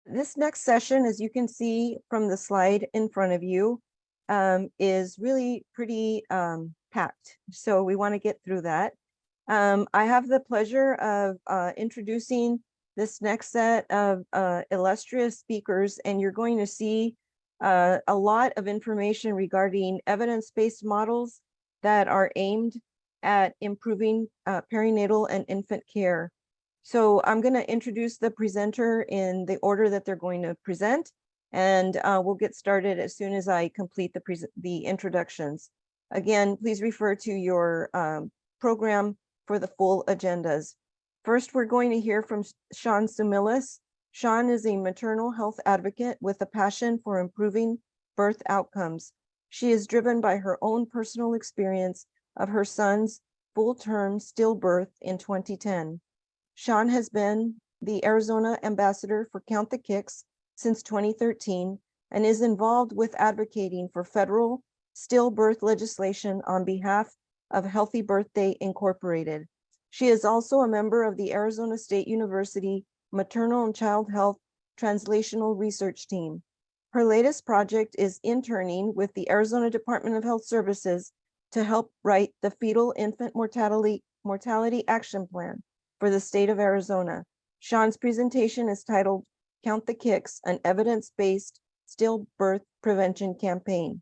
This next session, as you can see from the slide in front of you, is really pretty packed. So we want to get through that. I have the pleasure of introducing this next set of illustrious speakers, and you're going to see a lot of information regarding evidence-based models that are aimed at improving perinatal and infant care. So I'm going to introduce the presenter in the order that they're going to present, and we'll get started as soon as I complete the introductions. Again, please refer to your program for the full agendas. First, we're going to hear from Sean Sumilis. Sean is a maternal health advocate with a passion for improving birth outcomes. She is driven by her own personal experience of her son's full-term stillbirth in 2010. Sean has been the Arizona ambassador for Count the Kicks since 2013 and is involved with advocating for federal stillbirth legislation on behalf of Healthy Birthday Incorporated. She is also a member of the Arizona State University Maternal and Child Health Translational Research Team. Her latest project is interning with the Arizona Department of Health Services to help write the Fetal Infant Mortality Action Plan for the state of Arizona. Sean's presentation is titled Count the Kicks, an evidence-based stillbirth prevention campaign.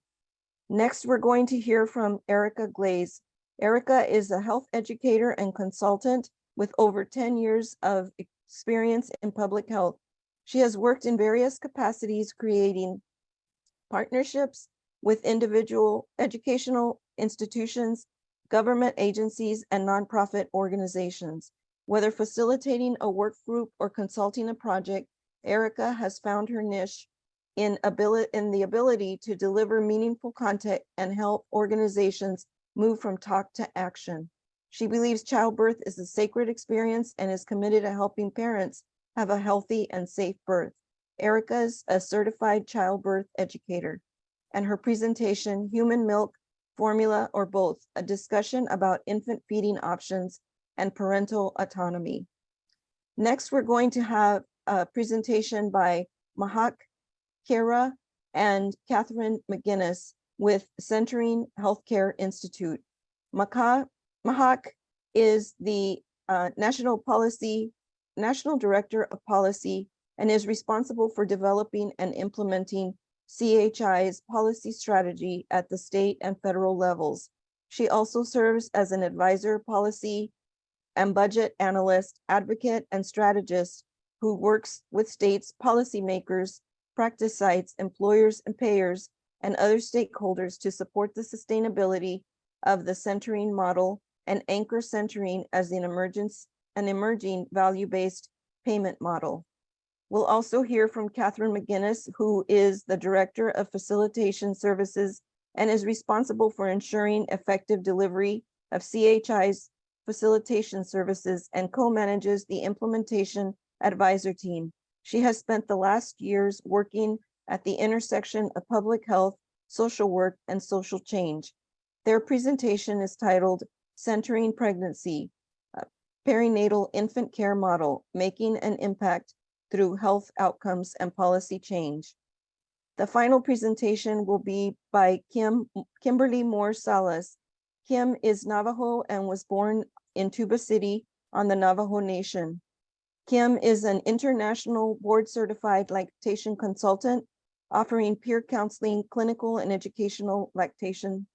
Next, we're going to hear from Erica Glaze. Erica is a health educator and consultant with over 10 years of experience in public health. She has worked in various capacities, creating partnerships with individual educational institutions, government agencies, and nonprofit organizations. Whether facilitating a work group or consulting a project, Erica has found her niche in the ability to deliver meaningful content and help organizations move from talk to action. She believes childbirth is a sacred experience and is committed to helping parents have a healthy and safe birth. Erica is a certified childbirth educator, and her presentation, Human Milk, Formula, or Both, a discussion about infant feeding options and parental autonomy. Next, we're going to have a presentation by Mahak Kera and Catherine McGinnis with Centering Healthcare Institute. Mahak is the National Director of Policy and is responsible for developing and implementing CHI's policy strategy at the state and federal levels. She also serves as an advisor, policy and budget analyst, advocate, and strategist who works with states, policymakers, practice sites, employers and payers, and other stakeholders to support the sustainability of the centering model and anchor centering as an emerging value-based payment model. We'll also hear from Catherine McGinnis, who is the Director of Facilitation Services and is responsible for ensuring effective delivery of CHI's facilitation services and co-manages the implementation advisor team. She has spent the last years working at the intersection of public health, social work, and social change. Their presentation is titled Centering Pregnancy, Perinatal Infant Care Model, Making an Impact Through Health Outcomes and Policy Change. The final presentation will be by Kimberly Moore Salas. Kim is Navajo and was born in Tuba City on the Navajo Nation. Kim is an international board-certified lactation consultant, offering peer counseling, clinical, and educational lactation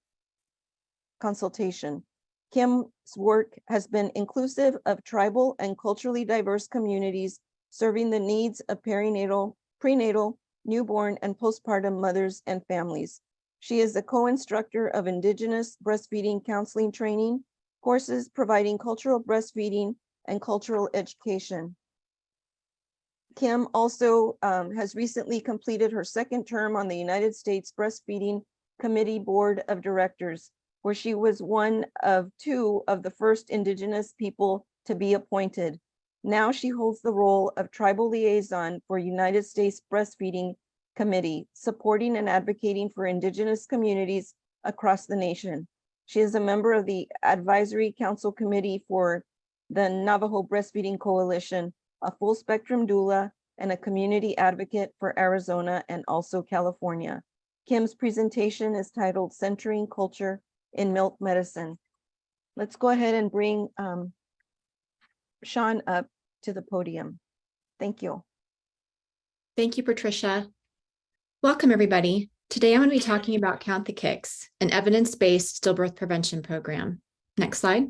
consultation. Kim's work has been inclusive of tribal and culturally diverse communities, serving the needs of perinatal, prenatal, newborn, and postpartum mothers and families. She is the co-instructor of Indigenous breastfeeding counseling training courses, providing cultural breastfeeding and cultural education. Kim also has recently completed her second term on the United States Breastfeeding Committee Board of Directors, where she was one of two of the first Indigenous people to be appointed. Now she holds the role of tribal liaison for United States Breastfeeding Committee, supporting and advocating for Indigenous communities across the nation. She is a member of the Advisory Council Committee for the Navajo Breastfeeding Coalition, a full spectrum doula, and a community advocate for Arizona and also California. Kim's presentation is titled Centering Culture in Milk Medicine. Let's go ahead and bring Sean up to the podium. Thank you. Thank you, Patricia. Welcome, everybody. Today, I'm going to be talking about Count the Kicks, an evidence-based stillbirth prevention program. Next slide.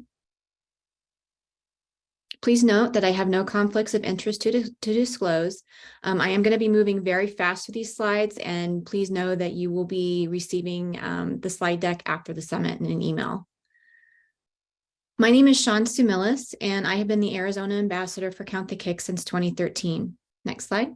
Please note that I have no conflicts of interest to disclose. I am going to be moving very fast through these slides, and please know that you will be receiving the slide deck after the summit in an email. My name is Sean Sumilis, and I have been the Arizona ambassador for Count the Kicks since 2013. Next slide.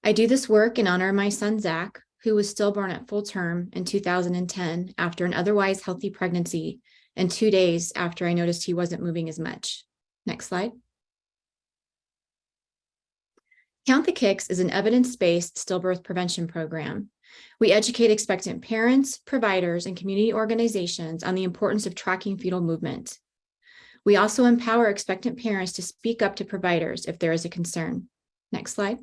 I do this work in honor of my son, Zach, who was stillborn at full term in 2010 after an otherwise healthy pregnancy and 2 days after I noticed he wasn't moving as much. Next slide. Count the Kicks is an evidence-based stillbirth prevention program. We educate expectant parents, providers, and community organizations on the importance of tracking fetal movement. We also empower expectant parents to speak up to providers if there is a concern. Next slide.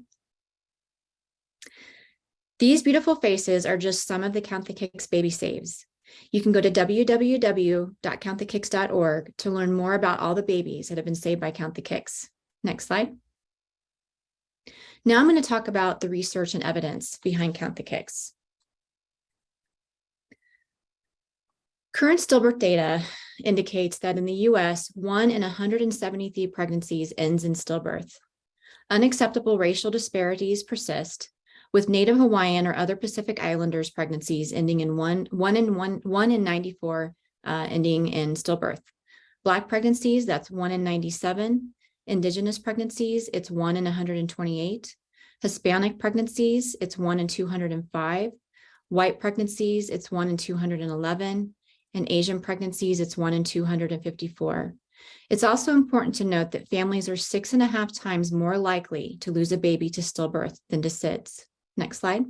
These beautiful faces are just some of the Count the Kicks baby saves. You can go to www.counttthekicks.org to learn more about all the babies that have been saved by Count the Kicks. Next slide. Now I'm going to talk about the research and evidence behind Count the Kicks. Current stillbirth data indicates that in the US, 1 in 173 pregnancies ends in stillbirth. Unacceptable racial disparities persist, with Native Hawaiian or other Pacific Islanders pregnancies ending in 1 in 94 ending in stillbirth. Black pregnancies, that's 1 in 97. Indigenous pregnancies, it's 1 in 128. Hispanic pregnancies, it's 1 in 205. White pregnancies, it's 1 in 211. And Asian pregnancies, it's 1 in 254. It's also important to note that families are 6.5 times more likely to lose a baby to stillbirth than to SIDS. Next slide.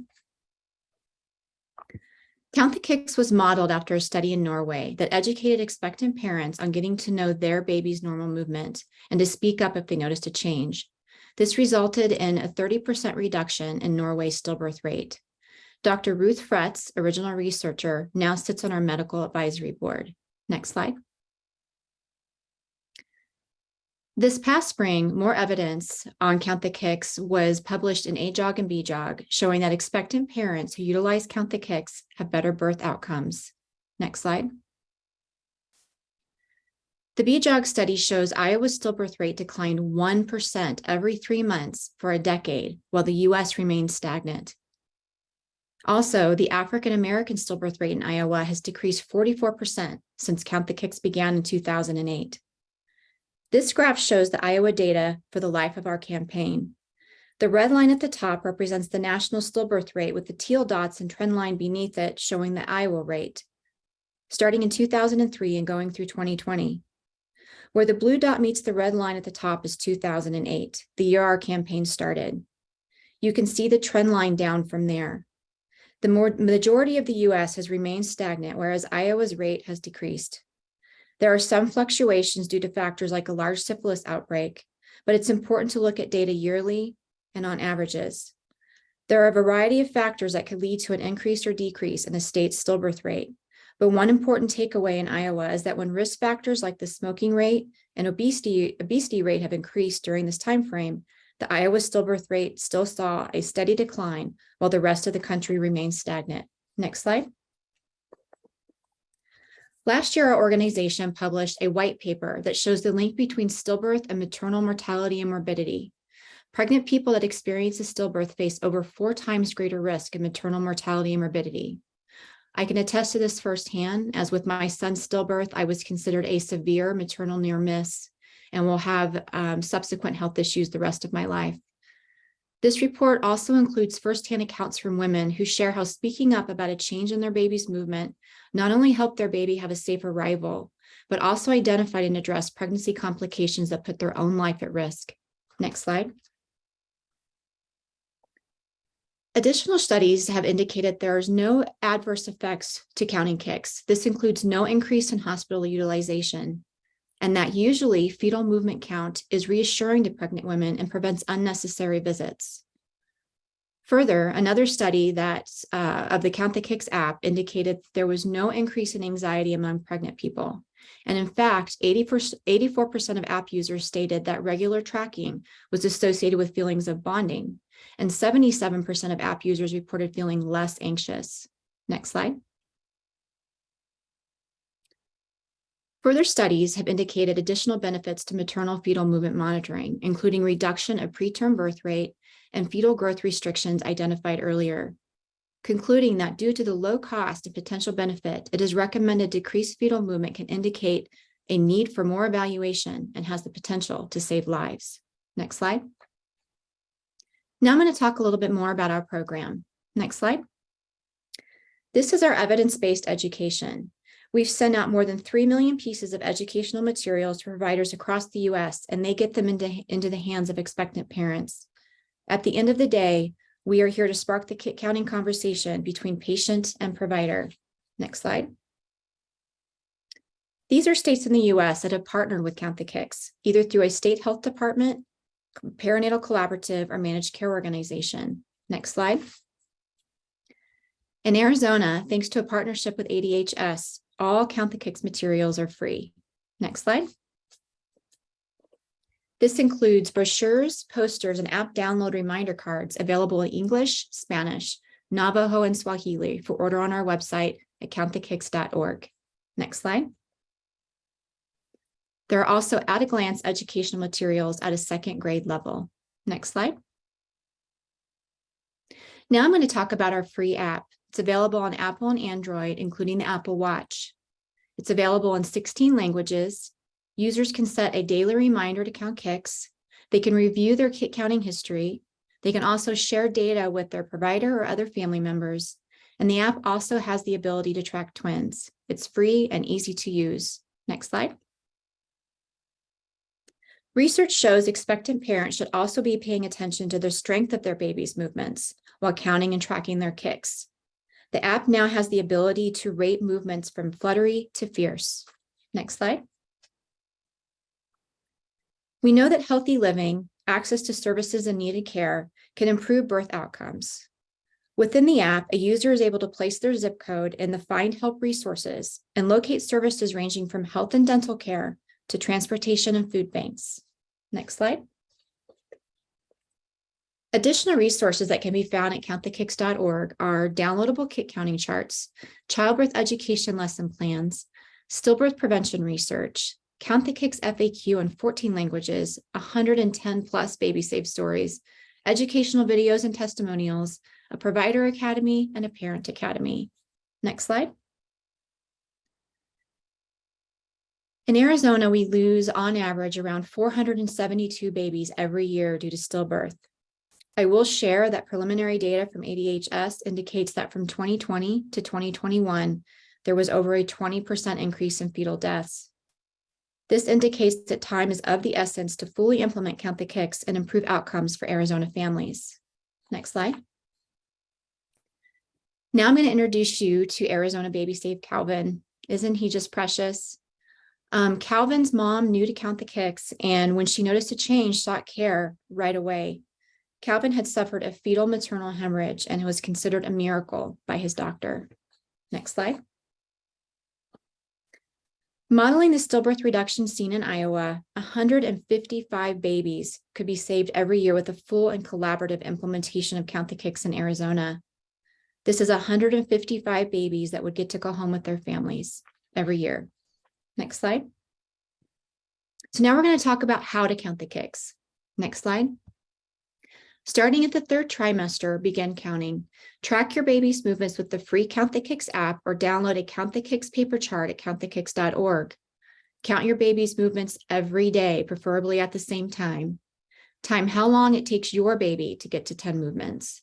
Count the Kicks was modeled after a study in Norway that educated expectant parents on getting to know their baby's normal movement and to speak up if they noticed a change. This resulted in a 30% reduction in Norway's stillbirth rate. Dr. Ruth Fretz, original researcher, now sits on our medical advisory board. Next slide. This past spring, more evidence on Count the Kicks was published in AJOG and BJOG, showing that expectant parents who utilize Count the Kicks have better birth outcomes. Next slide. The BJOG study shows Iowa's stillbirth rate declined 1% every 3 months for a decade, while the US remained stagnant. Also, the African American stillbirth rate in Iowa has decreased 44% since Count the Kicks began in 2008. This graph shows the Iowa data for the life of our campaign. The red line at the top represents the national stillbirth rate, with the teal dots and trend line beneath it showing the Iowa rate, starting in 2003 and going through 2020. Where the blue dot meets the red line at the top is 2008, the year our campaign started. You can see the trend line down from there. The majority of the US has remained stagnant, whereas Iowa's rate has decreased. There are some fluctuations due to factors like a large syphilis outbreak, but it's important to look at data yearly and on averages. There are a variety of factors that could lead to an increase or decrease in the state's stillbirth rate. But one important takeaway in Iowa is that when risk factors like the smoking rate and obesity rate have increased during this time frame, the Iowa stillbirth rate still saw a steady decline while the rest of the country remained stagnant. Next slide. Last year, our organization published a white paper that shows the link between stillbirth and maternal mortality and morbidity. Pregnant people that experience a stillbirth face over 4 times greater risk of maternal mortality and morbidity. I can attest to this firsthand, as with my son's stillbirth, I was considered a severe maternal near miss and will have subsequent health issues the rest of my life. This report also includes firsthand accounts from women who share how speaking up about a change in their baby's movement not only helped their baby have a safe arrival, but also identified and addressed pregnancy complications that put their own life at risk. Next slide. Additional studies have indicated there is no adverse effects to counting kicks. This includes no increase in hospital utilization, and that usually fetal movement count is reassuring to pregnant women and prevents unnecessary visits. Further, another study of the Count the Kicks app indicated there was no increase in anxiety among pregnant people. And in fact, 84% of app users stated that regular tracking was associated with feelings of bonding, and 77% of app users reported feeling less anxious. Next slide. Further studies have indicated additional benefits to maternal fetal movement monitoring, including reduction of preterm birth rate and fetal growth restrictions identified earlier, concluding that due to the low cost and potential benefit, it is recommended decreased fetal movement can indicate a need for more evaluation and has the potential to save lives. Next slide. Now I'm going to talk a little bit more about our program. Next slide. This is our evidence-based education. We've sent out more than 3 million pieces of educational materials to providers across the US, and they get them into the hands of expectant parents. At the end of the day, we are here to spark the kit counting conversation between patient and provider. Next slide. These are states in the US that have partnered with Count the Kicks, either through a state health department, perinatal collaborative, or managed care organization. Next slide. In Arizona, thanks to a partnership with ADHS, all Count the Kicks materials are free. Next slide. This includes brochures, posters, and app download reminder cards available in English, Spanish, Navajo, and Swahili for order on our website at countthekicks.org. Next slide. There are also at-a-glance educational materials at a second grade level. Next slide. Now I'm going to talk about our free app. It's available on Apple and Android, including the Apple Watch. It's available in 16 languages. Users can set a daily reminder to count kicks. They can review their kit counting history. They can also share data with their provider or other family members. And the app also has the ability to track twins. It's free and easy to use. Next slide. Research shows expectant parents should also be paying attention to the strength of their baby's movements while counting and tracking their kicks. The app now has the ability to rate movements from fluttery to fierce. Next slide. We know that healthy living, access to services and needed care can improve birth outcomes. Within the app, a user is able to place their zip code in the Find Help resources and locate services ranging from health and dental care to transportation and food banks. Next slide. Additional resources that can be found at countthekicks.org are downloadable kit counting charts, childbirth education lesson plans, stillbirth prevention research, Count the Kicks FAQ in 14 languages, 110 plus baby safe stories, educational videos and testimonials, a provider academy, and a parent academy. Next slide. In Arizona, we lose on average around 472 babies every year due to stillbirth. I will share that preliminary data from ADHS indicates that from 2020 to 2021, there was over a 20% increase in fetal deaths. This indicates that time is of the essence to fully implement Count the Kicks and improve outcomes for Arizona families. Next slide. Now I'm going to introduce you to Arizona baby safe Calvin. Isn't he just precious? Calvin's mom knew to Count the Kicks, and when she noticed a change, sought care right away. Calvin had suffered a fetal maternal hemorrhage and was considered a miracle by his doctor. Next slide. Modeling the stillbirth reduction seen in Iowa, 155 babies could be saved every year with a full and collaborative implementation of Count the Kicks in Arizona. This is 155 babies that would get to go home with their families every year. Next slide. So now we're going to talk about how to count the kicks. Next slide. Starting at the 3rd trimester, begin counting. Track your baby's movements with the free Count the Kicks app or download a Count the Kicks paper chart at countthekicks.org. Count your baby's movements every day, preferably at the same time. Time how long it takes your baby to get to 10 movements.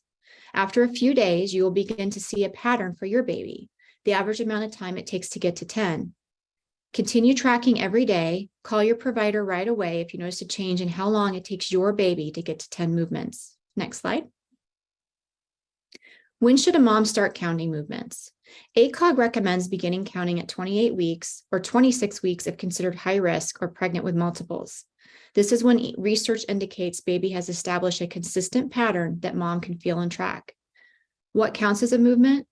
After a few days, you will begin to see a pattern for your baby, the average amount of time it takes to get to 10. Continue tracking every day. Call your provider right away if you notice a change in how long it takes your baby to get to 10 movements. Next slide. When should a mom start counting movements? ACOG recommends beginning counting at 28 weeks or 26 weeks if considered high risk or pregnant with multiples. This is when research indicates baby has established a consistent pattern that mom can feel and track. What counts as a movement?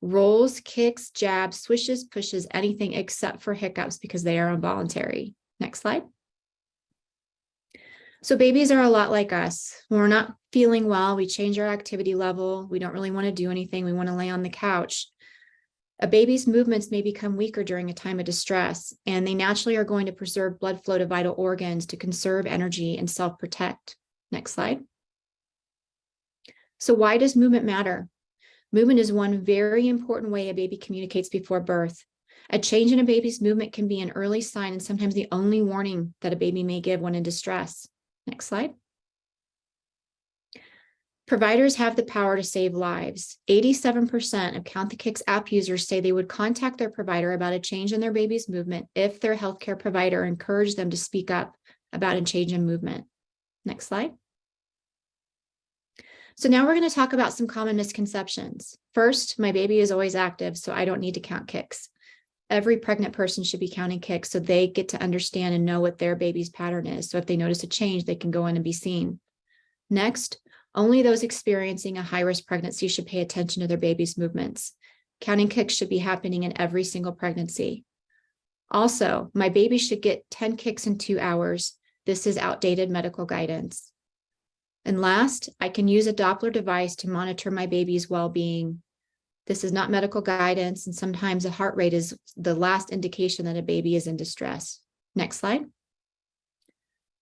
Rolls, kicks, jabs, swishes, pushes, anything except for hiccups because they are involuntary. Next slide. So babies are a lot like us. When we're not feeling well, we change our activity level. We don't really want to do anything. We want to lay on the couch. A baby's movements may become weaker during a time of distress, and they naturally are going to preserve blood flow to vital organs to conserve energy and self-protect. Next slide. So why does movement matter? Movement is one very important way a baby communicates before birth. A change in a baby's movement can be an early sign and sometimes the only warning that a baby may give when in distress. Next slide. Providers have the power to save lives. 87% of Count the Kicks app users say they would contact their provider about a change in their baby's movement if their healthcare provider encouraged them to speak up about a change in movement. Next slide. So now we're going to talk about some common misconceptions. First, my baby is always active, so I don't need to count kicks. Every pregnant person should be counting kicks so they get to understand and know what their baby's pattern is. So if they notice a change, they can go in and be seen. Next, only those experiencing a high-risk pregnancy should pay attention to their baby's movements. Counting kicks should be happening in every single pregnancy. Also, my baby should get 10 kicks in 2 hours. This is outdated medical guidance. And last, I can use a Doppler device to monitor my baby's well-being. This is not medical guidance, and sometimes a heart rate is the last indication that a baby is in distress. Next slide.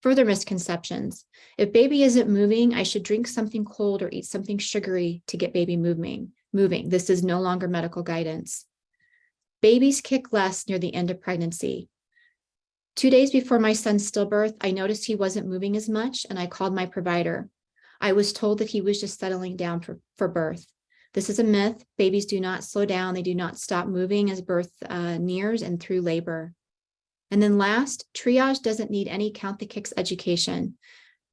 Further misconceptions. If baby isn't moving, I should drink something cold or eat something sugary to get baby moving. This is no longer medical guidance. Babies kick less near the end of pregnancy. 2 days before my son's stillbirth, I noticed he wasn't moving as much, and I called my provider. I was told that he was just settling down for birth. This is a myth. Babies do not slow down. They do not stop moving as birth nears and through labor. And then last, triage doesn't need any Count the Kicks education.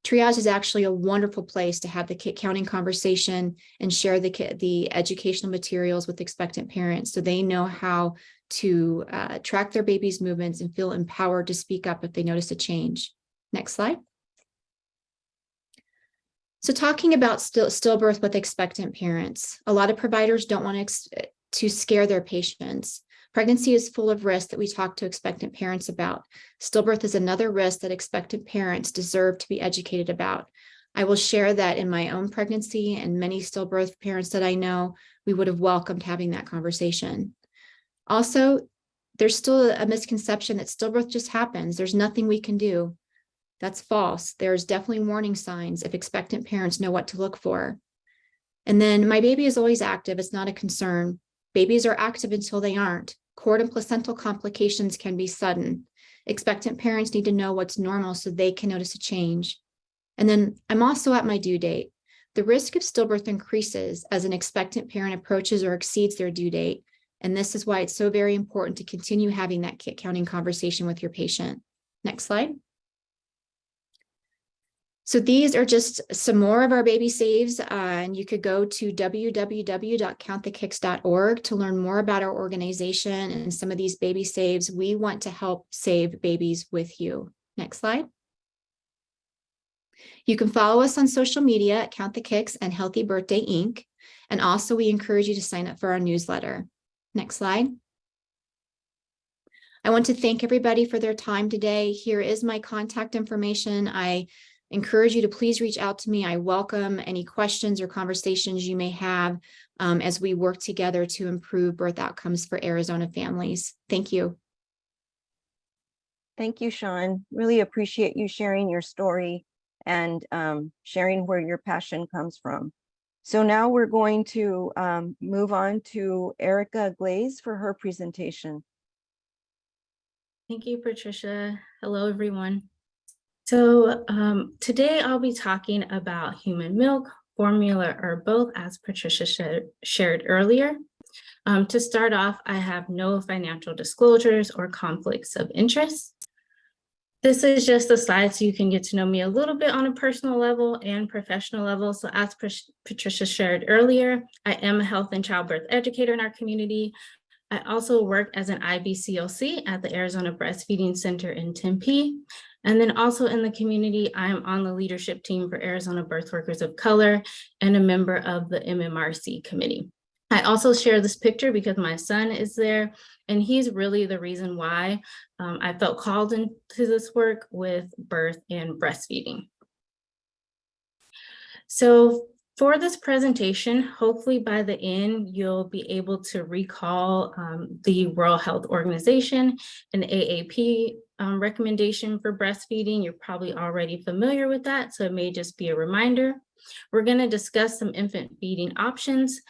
Triage is actually a wonderful place to have the kick counting conversation and share the educational materials with expectant parents so they know how to track their baby's movements and feel empowered to speak up if they notice a change. Next slide. So talking about stillbirth with expectant parents, a lot of providers don't want to scare their patients. Pregnancy is full of risks that we talk to expectant parents about. Stillbirth is another risk that expectant parents deserve to be educated about. I will share that in my own pregnancy and many stillbirth parents that I know, we would have welcomed having that conversation. Also, there's still a misconception that stillbirth just happens. There's nothing we can do. That's false. There's definitely warning signs if expectant parents know what to look for. And then my baby is always active. It's not a concern. Babies are active until they aren't. Cord and placental complications can be sudden. Expectant parents need to know what's normal so they can notice a change. And then I'm also at my due date. The risk of stillbirth increases as an expectant parent approaches or exceeds their due date. And this is why it's so very important to continue having that kick counting conversation with your patient. Next slide. So these are just some more of our baby saves, and you could go to www.countthekicks.org to learn more about our organization and some of these baby saves. We want to help save babies with you. Next slide. You can follow us on social media at Count the Kicks and Healthy Birthday Inc. And also we encourage you to sign up for our newsletter. Next slide. I want to thank everybody for their time today. Here is my contact information. I encourage you to please reach out to me. I welcome any questions or conversations you may have as we work together to improve birth outcomes for Arizona families. Thank you. Thank you, Sean. Really appreciate you sharing your story and sharing where your passion comes from. So now we're going to move on to Erica Glaze for her presentation. Thank you, Patricia. Hello, everyone. So today I'll be talking about human milk, formula, or both, as Patricia shared earlier. To start off, I have no financial disclosures or conflicts of interest. This is just a slide so you can get to know me a little bit on a personal level and professional level. So as Patricia shared earlier, I am a health and childbirth educator in our community. I also work as an IBCLC at the Arizona Breastfeeding Center in Tempe. And then also in the community, I am on the leadership team for Arizona Birth Workers of Color and a member of the MMRC committee. I also share this picture because my son is there, and he's really the reason why I felt called into this work with birth and breastfeeding. So for this presentation, hopefully by the end, you'll be able to recall the World Health Organization and AAP recommendation for breastfeeding. You're probably already familiar with that, so it may just be a reminder. We're going to discuss some infant feeding options.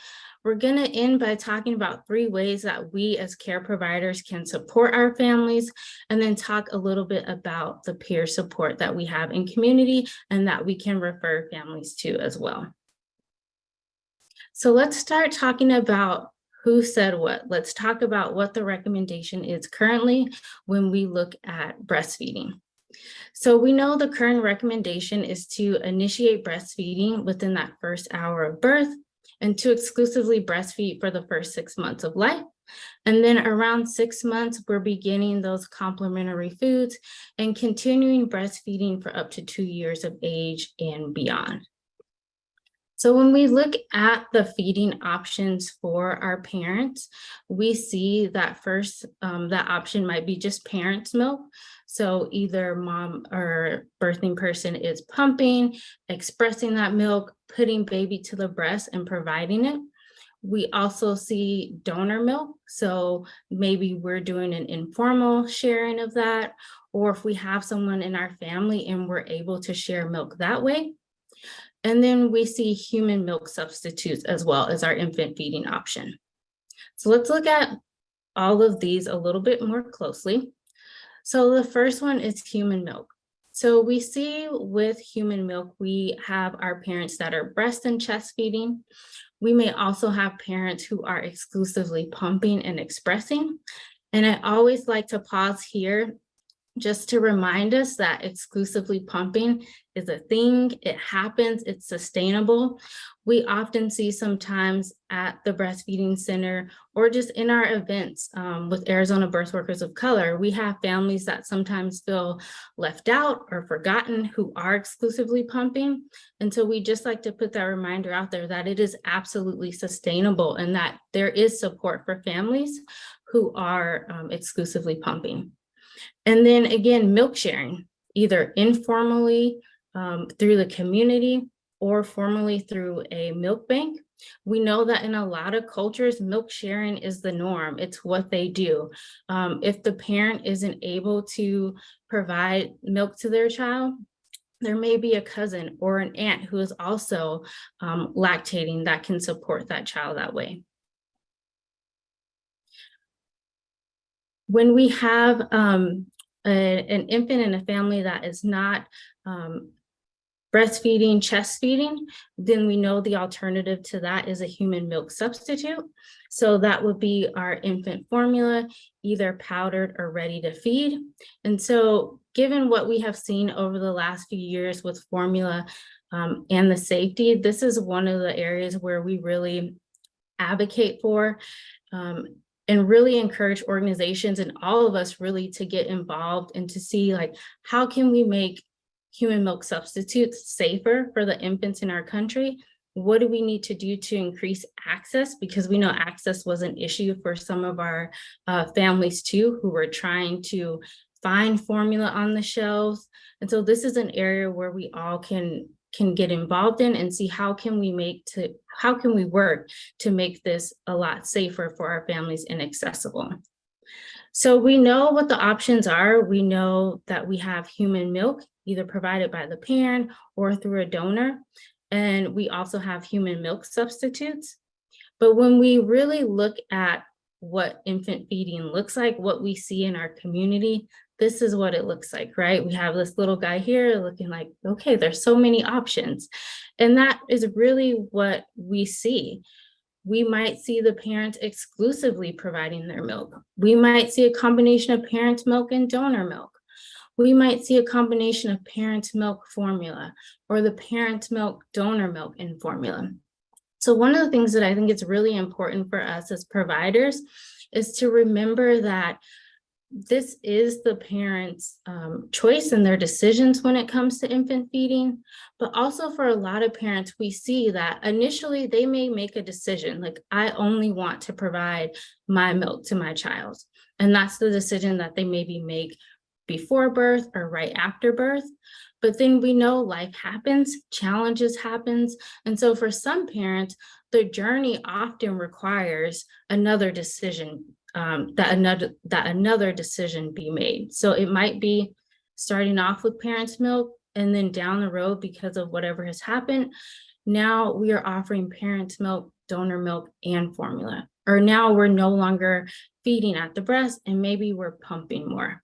We're going to end by talking about 3 ways that we as care providers can support our families, and then talk a little bit about the peer support that we have in community and that we can refer families to as well. So let's start talking about who said what. Let's talk about what the recommendation is currently when we look at breastfeeding. So we know the current recommendation is to initiate breastfeeding within that first hour of birth, and to exclusively breastfeed for the first 6 months of life. And then around 6 months, we're beginning those complementary foods and continuing breastfeeding for up to 2 years of age and beyond. So when we look at the feeding options for our parents, we see that first, that option might be just parent's milk. So either mom or birthing person is pumping, expressing that milk, putting baby to the breast and providing it. We also see donor milk. So maybe we're doing an informal sharing of that, or if we have someone in our family and we're able to share milk that way. And then we see human milk substitutes as well as our infant feeding option. So let's look at all of these a little bit more closely. So the first one is human milk. So we see with human milk, we have our parents that are breast and chest feeding. We may also have parents who are exclusively pumping and expressing. And I always like to pause here just to remind us that exclusively pumping is a thing. It happens, it's sustainable. We often see sometimes at the breastfeeding center or just in our events with Arizona Birth Workers of Color, we have families that sometimes feel left out or forgotten who are exclusively pumping. And so we just like to put that reminder out there that it is absolutely sustainable and that there is support for families who are exclusively pumping. And then again, milk sharing, either informally through the community or formally through a milk bank. We know that in a lot of cultures, milk sharing is the norm. It's what they do. If the parent isn't able to provide milk to their child, there may be a cousin or an aunt who is also lactating that can support that child that way. When we have an infant in a family that is not breastfeeding, chest feeding, then we know the alternative to that is a human milk substitute. So that would be our infant formula, either powdered or ready to feed. And so given what we have seen over the last few years with formula and the safety, this is one of the areas where we really advocate for and really encourage organizations and all of us really to get involved and to see like, how can we make human milk substitutes safer for the infants in our country? What do we need to do to increase access? Because we know access was an issue for some of our families too, who were trying to find formula on the shelves. And so this is an area where we all can get involved in and see how can we work to make this a lot safer for our families and accessible. So we know what the options are. We know that we have human milk, either provided by the parent or through a donor. And we also have human milk substitutes. But when we really look at what infant feeding looks like, what we see in our community, this is what it looks like, right? We have this little guy here looking like, okay, there's so many options. And that is really what we see. We might see the parents exclusively providing their milk. We might see a combination of parents' milk and donor milk. We might see a combination of parent milk formula or the parent milk donor milk in formula. So one of the things that I think is really important for us as providers is to remember that this is the parent's choice and their decisions when it comes to infant feeding. But also for a lot of parents, we see that initially they may make a decision like, I only want to provide my milk to my child. And that's the decision that they maybe make before birth or right after birth. But then we know life happens, challenges happens. And so for some parents, the journey often requires another decision, that another decision be made. So it might be starting off with parent's milk, and then down the road, because of whatever has happened, now we are offering parent's milk, donor milk, and formula. Or now we're no longer feeding at the breast, and maybe we're pumping more.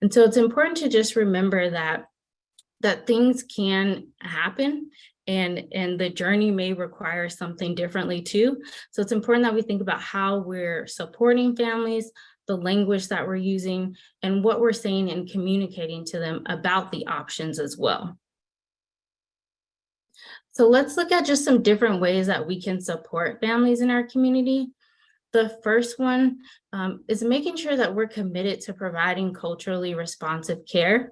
And so it's important to just remember that things can happen, and the journey may require something differently too. So it's important that we think about how we're supporting families, the language that we're using, and what we're saying and communicating to them about the options as well. So let's look at just some different ways that we can support families in our community. The first one is making sure that we're committed to providing culturally responsive care.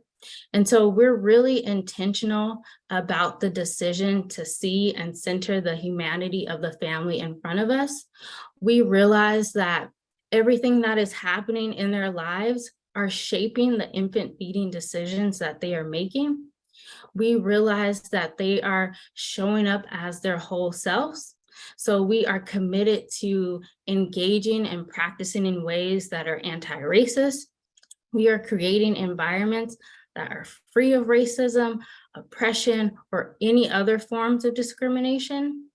And so we're really intentional about the decision to see and center the humanity of the family in front of us. We realize that everything that is happening in their lives are shaping the infant feeding decisions that they are making. We realize that they are showing up as their whole selves. So we are committed to engaging and practicing in ways that are anti-racist. We are creating environments that are free of racism, oppression, or any other forms of discrimination.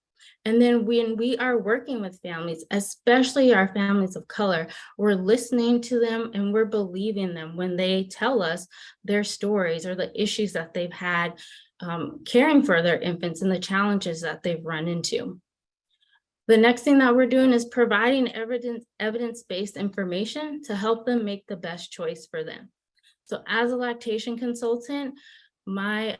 And then when we are working with families, especially our families of color, we're listening to them and we're believing them when they tell us their stories or the issues that they've had caring for their infants and the challenges that they've run into. The next thing that we're doing is providing evidence-based information to help them make the best choice for them. So as a lactation consultant, my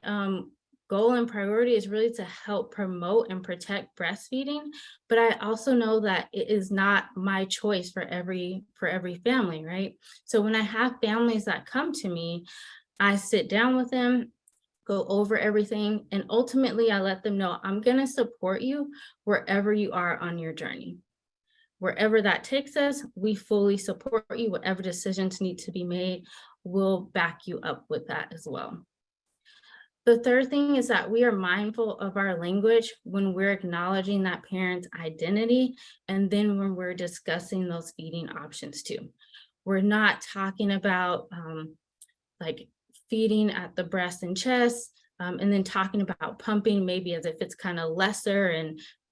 goal and priority is really to help promote and protect breastfeeding, but I also know that it is not my choice for every family, right? So when I have families that come to me, I sit down with them, go over everything, and ultimately I let them know I'm going to support you wherever you are on your journey. Wherever that takes us, we fully support you. Whatever decisions need to be made, we'll back you up with that as well. The third thing is that we are mindful of our language when we're acknowledging that parent's identity, and then when we're discussing those feeding options too. We're not talking about like feeding at the breast and chest, and then talking about pumping maybe as if it's kind of lesser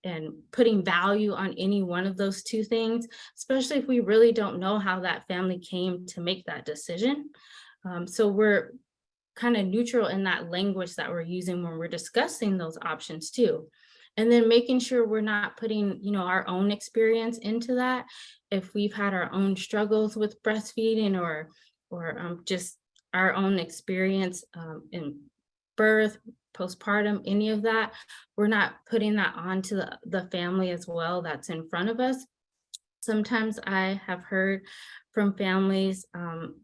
and putting value on any one of those two things, especially if we really don't know how that family came to make that decision. So we're kind of neutral in that language that we're using when we're discussing those options too. And then making sure we're not putting, our own experience into that. If we've had our own struggles with breastfeeding or just our own experience in birth, postpartum, any of that, we're not putting that onto the family as well that's in front of us. Sometimes I have heard from families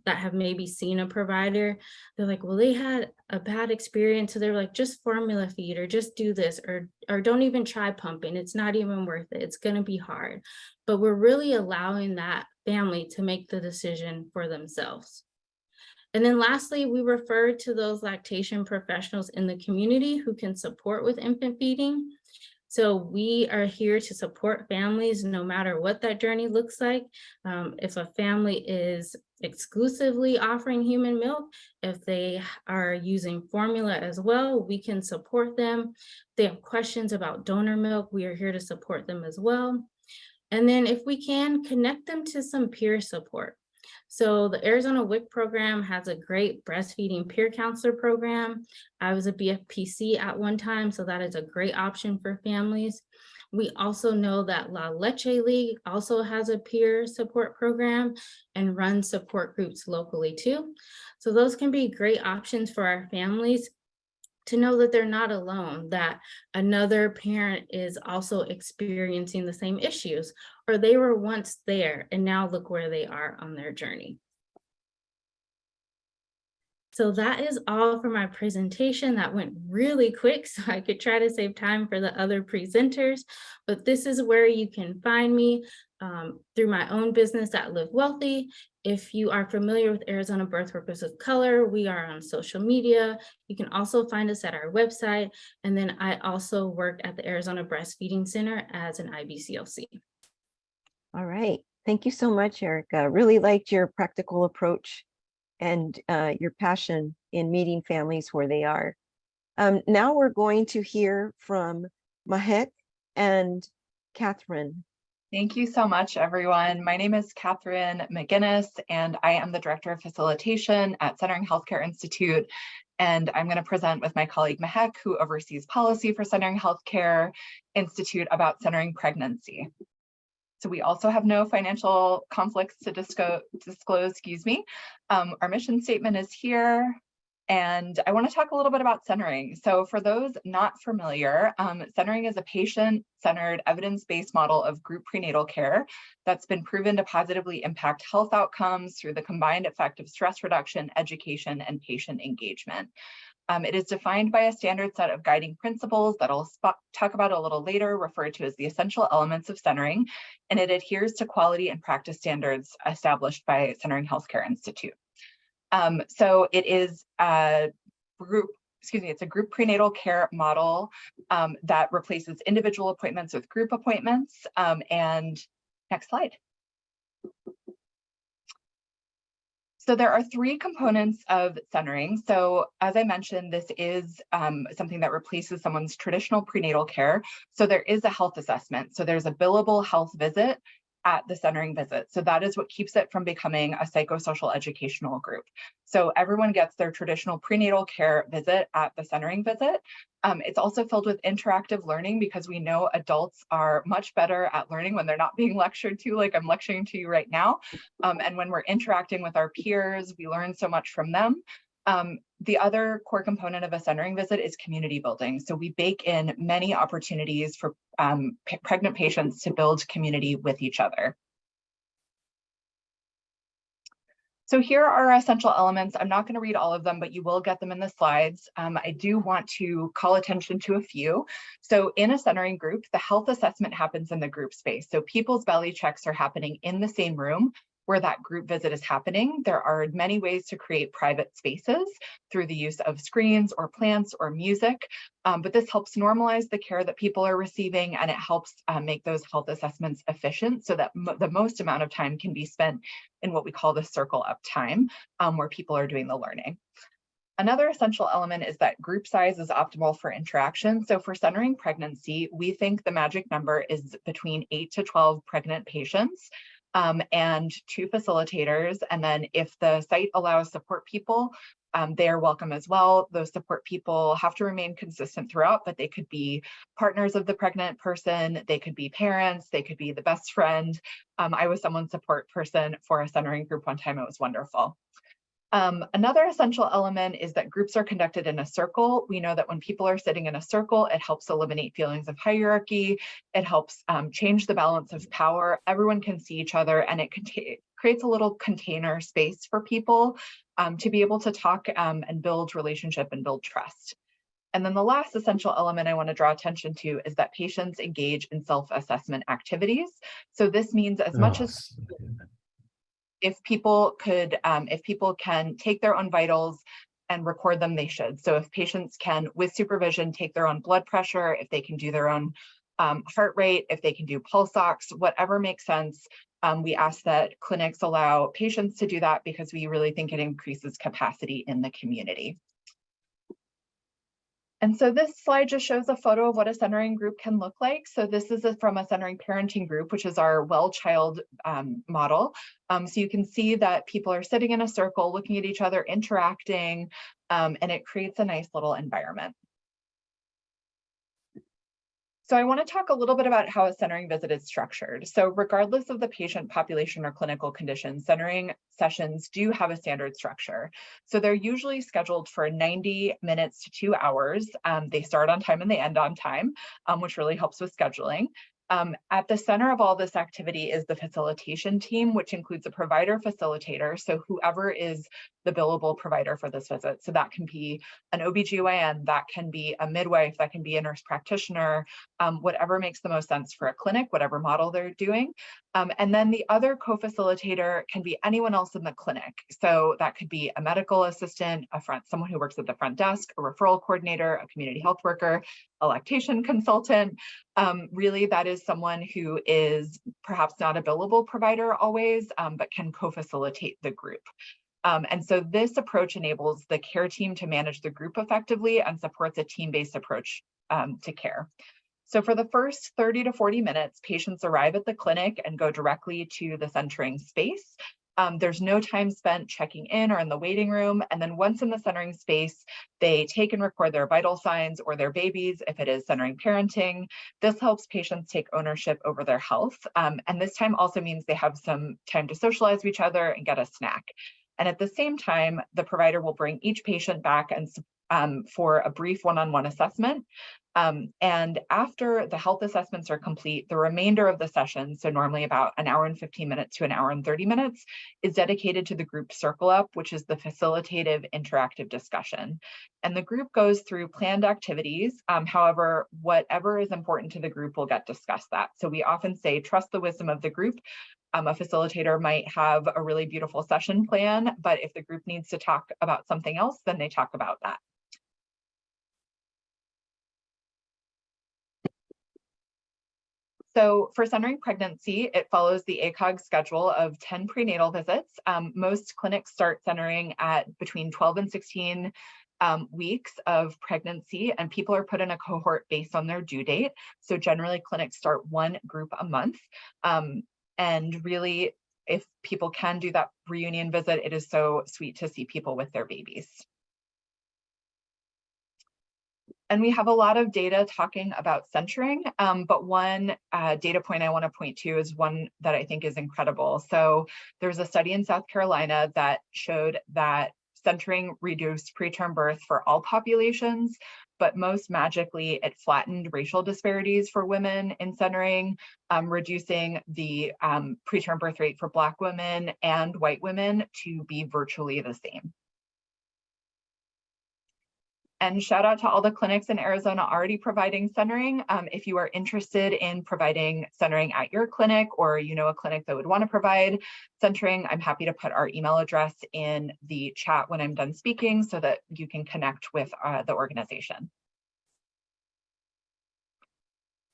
that have maybe seen a provider, they're like, well, they had a bad experience. So they're like, just formula feed or just do this or don't even try pumping. It's not even worth it. It's going to be hard. But we're really allowing that family to make the decision for themselves. And then lastly, we refer to those lactation professionals in the community who can support with infant feeding. So we are here to support families no matter what that journey looks like. If a family is exclusively offering human milk, if they are using formula as well, we can support them. If they have questions about donor milk, we are here to support them as well. And then if we can, connect them to some peer support. So the Arizona WIC program has a great breastfeeding peer counselor program. I was a BFPC at one time, so that is a great option for families. We also know that La Leche League also has a peer support program and runs support groups locally too. So those can be great options for our families to know that they're not alone, that another parent is also experiencing the same issues, or they were once there and now look where they are on their journey. So that is all for my presentation. That went really quick, so I could try to save time for the other presenters, but this is where you can find me through my own business at Live Wealthy. If you are familiar with Arizona Birth Workers of Color, we are on social media. You can also find us at our website. And then I also work at the Arizona Breastfeeding Center as an IBCLC. All right. Thank you so much, Erica. Really liked your practical approach and your passion in meeting families where they are. Now we're going to hear from Mahek and Catherine. Thank you so much, everyone. My name is Catherine McGinnis, and I am the Director of Facilitation at Centering Healthcare Institute. And I'm going to present with my colleague Mahek, who oversees policy for Centering Healthcare Institute about centering pregnancy. So we also have no financial conflicts to disclose, excuse me. Our mission statement is here. And I want to talk a little bit about centering. So for those not familiar, centering is a patient-centered, evidence-based model of group prenatal care that's been proven to positively impact health outcomes through the combined effect of stress reduction, education, and patient engagement. It is defined by a standard set of guiding principles that I'll talk about a little later, referred to as the essential elements of centering, and it adheres to quality and practice standards established by Centering Healthcare Institute. So it is a group prenatal care model that replaces individual appointments with group appointments. And next slide. So there are three components of centering. So as I mentioned, this is something that replaces someone's traditional prenatal care. So there is a health assessment. So there's a billable health visit at the centering visit. So that is what keeps it from becoming a psychosocial educational group. So everyone gets their traditional prenatal care visit at the centering visit. It's also filled with interactive learning because we know adults are much better at learning when they're not being lectured to, like I'm lecturing to you right now. And when we're interacting with our peers, we learn so much from them. The other core component of a centering visit is community building. So we bake in many opportunities for pregnant patients to build community with each other. So here are our essential elements. I'm not going to read all of them, but you will get them in the slides. I do want to call attention to a few. So in a centering group, the health assessment happens in the group space. So people's belly checks are happening in the same room where that group visit is happening. There are many ways to create private spaces through the use of screens or plants or music, but this helps normalize the care that people are receiving, and it helps make those health assessments efficient so that the most amount of time can be spent in what we call the circle up time, where people are doing the learning. Another essential element is that group size is optimal for interaction. So for centering pregnancy, we think the magic number is between 8 to 12 pregnant patients. And 2 facilitators. And then if the site allows support people, they are welcome as well. Those support people have to remain consistent throughout, but they could be partners of the pregnant person, they could be parents, they could be the best friend. I was someone's support person for a centering group one time. It was wonderful. Another essential element is that groups are conducted in a circle. We know that when people are sitting in a circle, it helps eliminate feelings of hierarchy. It helps change the balance of power. Everyone can see each other, and it creates a little container space for people to be able to talk and build relationship and build trust. And then the last essential element I want to draw attention to is that patients engage in self-assessment activities. So this means as much as if people can take their own vitals and record them, they should. So if patients can, with supervision, take their own blood pressure, if they can do their own heart rate, if they can do pulse ox, whatever makes sense, we ask that clinics allow patients to do that because we really think it increases capacity in the community. And so this slide just shows a photo of what a centering group can look like. So this is from a centering parenting group, which is our well-child model. So you can see that people are sitting in a circle, looking at each other, interacting, and it creates a nice little environment. So I want to talk a little bit about how a centering visit is structured. So regardless of the patient population or clinical condition, centering sessions do have a standard structure. So they're usually scheduled for 90 minutes to 2 hours. They start on time and they end on time, which really helps with scheduling. At the center of all this activity is the facilitation team, which includes a provider facilitator. So whoever is the billable provider for this visit. So that can be an OBGYN, that can be a midwife, that can be a nurse practitioner, whatever makes the most sense for a clinic, whatever model they're doing. And then the other co-facilitator can be anyone else in the clinic. So that could be a medical assistant, someone who works at the front desk, a referral coordinator, a community health worker, a lactation consultant. Really, that is someone who is perhaps not a billable provider always, but can co-facilitate the group. And so this approach enables the care team to manage the group effectively and supports a team-based approach to care. So for the first 30 to 40 minutes, patients arrive at the clinic and go directly to the centering space. There's no time spent checking in or in the waiting room. And then once in the centering space, they take and record their vital signs or their babies if it is centering parenting. This helps patients take ownership over their health. And this time also means they have some time to socialize with each other and get a snack. And at the same time, the provider will bring each patient back and for a brief one-on-one assessment. And after the health assessments are complete, the remainder of the session, so normally about an hour and 15 minutes to an hour and 30 minutes, is dedicated to the group circle up, which is the facilitative interactive discussion. And the group goes through planned activities. However, whatever is important to the group will get discussed that. So we often say, trust the wisdom of the group. A facilitator might have a really beautiful session plan, but if the group needs to talk about something else, then they talk about that. So for centering pregnancy, it follows the ACOG schedule of 10 prenatal visits. Most clinics start centering at between 12 and 16 weeks of pregnancy, and people are put in a cohort based on their due date. So generally clinics start one group a month. And really, if people can do that reunion visit, it is so sweet to see people with their babies. And we have a lot of data talking about centering, but one data point I want to point to is one that I think is incredible. So there's a study in South Carolina that showed that centering reduced preterm birth for all populations, but most magically, it flattened racial disparities for women in centering, reducing the preterm birth rate for Black women and white women to be virtually the same. And shout out to all the clinics in Arizona already providing centering. If you are interested in providing centering at your clinic, or you know a clinic that would want to provide centering, I'm happy to put our email address in the chat when I'm done speaking so that you can connect with the organization.